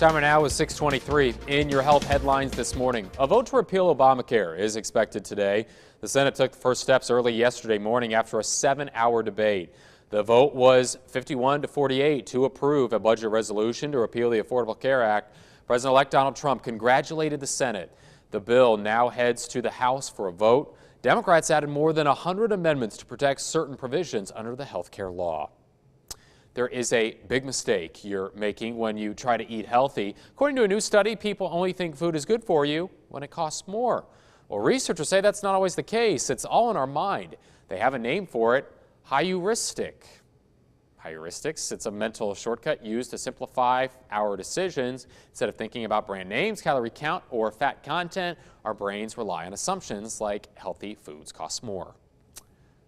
Time now is 6:23. In your health headlines this morning, a vote to repeal Obamacare is expected today. The Senate took the first steps early yesterday morning after a 7-hour debate. The vote was 51-48 to approve a budget resolution to repeal the Affordable Care Act. President-elect Donald Trump congratulated the Senate. The bill now heads to the House for a vote. Democrats added more than 100 amendments to protect certain provisions under the health care law. There is a big mistake you're making when you try to eat healthy. According to a new study, people only think food is good for you when it costs more. Well, researchers say that's not always the case. It's all in our mind. They have a name for it: heuristic. Heuristics, it's a mental shortcut used to simplify our decisions. Instead of thinking about brand names, calorie count, or fat content, our brains rely on assumptions like healthy foods cost more.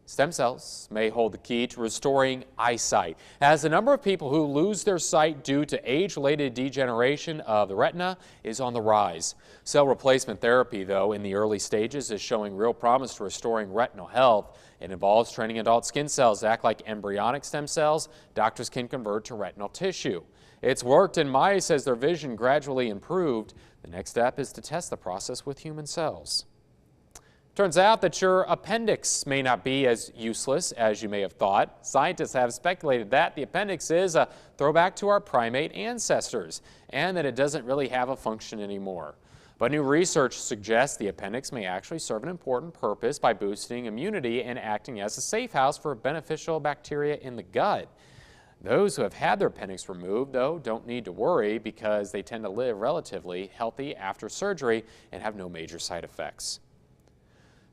Stem cells may hold the key to restoring eyesight, as the number of people who lose their sight due to age-related degeneration of the retina is on the rise. Cell replacement therapy, though, in the early stages is showing real promise to restoring retinal health. It involves training adult skin cells to act like embryonic stem cells doctors can convert to retinal tissue. It's worked in mice as their vision gradually improved. The next step is to test the process with human cells. Turns out that your appendix may not be as useless as you may have thought. Scientists have speculated that the appendix is a throwback to our primate ancestors and that it doesn't really have a function anymore. But new research suggests the appendix may actually serve an important purpose by boosting immunity and acting as a safe house for beneficial bacteria in the gut. Those who have had their appendix removed, though, don't need to worry because they tend to live relatively healthy after surgery and have no major side effects.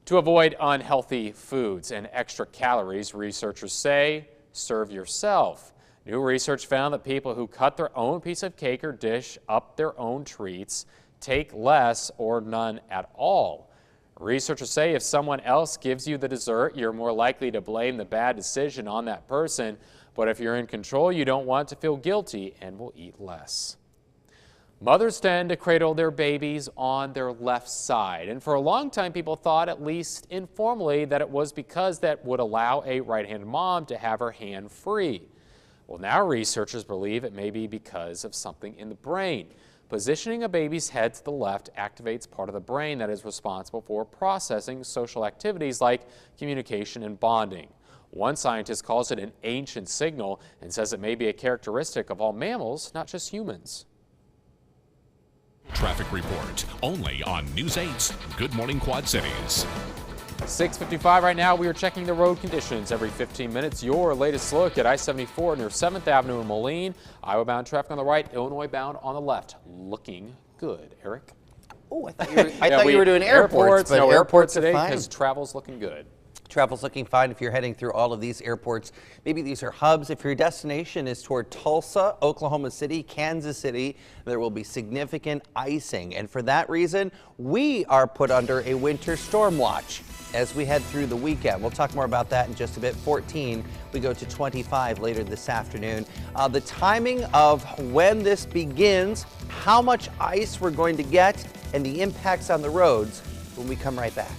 To avoid unhealthy foods and extra calories, researchers say, serve yourself. New research found that people who cut their own piece of cake or dish up their own treats take less or none at all. Researchers say if someone else gives you the dessert, you're more likely to blame the bad decision on that person. But if you're in control, you don't want to feel guilty and will eat less. Mothers tend to cradle their babies on their left side, and for a long time people thought, at least informally, that it was because that would allow a right-handed mom to have her hand free. Well, now researchers believe it may be because of something in the brain. Positioning a baby's head to the left activates part of the brain that is responsible for processing social activities like communication and bonding. One scientist calls it an ancient signal and says it may be a characteristic of all mammals, not just humans. Traffic report only on News 8's Good Morning Quad Cities. 6:55 right now. We are checking the road conditions every 15 minutes. Your latest look at I-74 near 7th Avenue in Moline. Iowa bound traffic on the right, Illinois bound on the left. Looking good. Eric? Oh, I thought you were doing airports. No, airports today because travel's looking good. Travel's looking fine if you're heading through all of these airports. Maybe these are hubs. If your destination is toward Tulsa, Oklahoma City, Kansas City, there will be significant icing. And for that reason, we are put under a winter storm watch as we head through the weekend. We'll talk more about that in just a bit. 14, we go to 25 later this afternoon. The timing of when this begins, how much ice we're going to get, and the impacts on the roads when we come right back.